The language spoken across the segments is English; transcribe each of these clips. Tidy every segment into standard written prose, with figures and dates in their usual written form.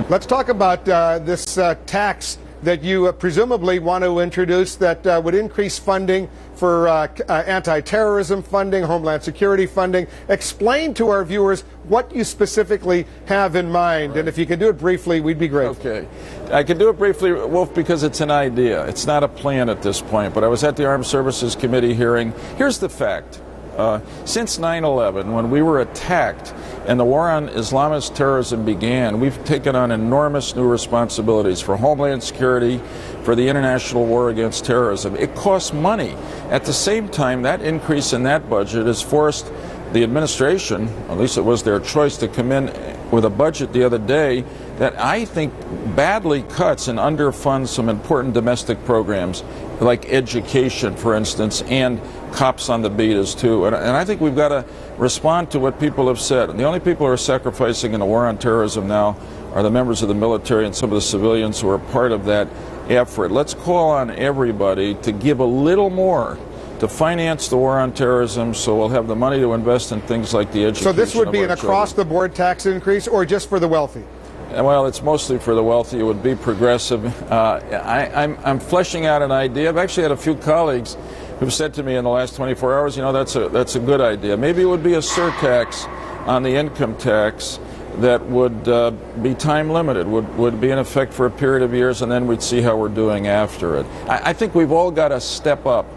Let's talk about this tax that you presumably want to introduce that would increase funding for anti-terrorism funding, homeland security funding. Explain to our viewers what you specifically have in mind. Right. And if you can do it briefly, we'd be grateful. Okay. I can do it briefly, Wolf, because it's an idea. It's not a plan at this point. But I was at the Armed Services Committee hearing. Here's the fact. Since 9/11, when we were attacked and the war on Islamist terrorism began, we've taken on enormous new responsibilities for homeland security, for the international war against terrorism. It costs money. At the same time, that increase in that budget has forced the administration, at least it was their choice, to come in with a budget the other day that I think badly cuts and underfunds some important domestic programs like education, for instance, and cops on the beat is too. And I think we've got to respond to what people have said. And the only people who are sacrificing in the war on terrorism now are the members of the military and some of the civilians who are part of that effort. Let's call on everybody to give a little more to finance the war on terrorism, so we'll have the money to invest in things like the education. So this would be an children. across-the-board tax increase, or just for the wealthy? Well, it's mostly for the wealthy. It would be progressive. I'm fleshing out an idea. I've actually had a few colleagues who've said to me in the last 24 hours, you know, that's a good idea. Maybe it would be a surtax on the income tax that would be time limited, would be in effect for a period of years, and then we'd see how we're doing after it. I think we've all got to step up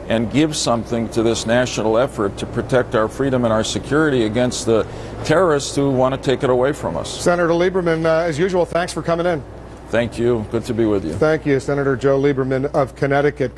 and give something to this national effort to protect our freedom and our security against the terrorists who want to take it away from us. Senator Lieberman, as usual, thanks for coming in. Thank you. Good to be with you. Thank you, Senator Joe Lieberman of Connecticut.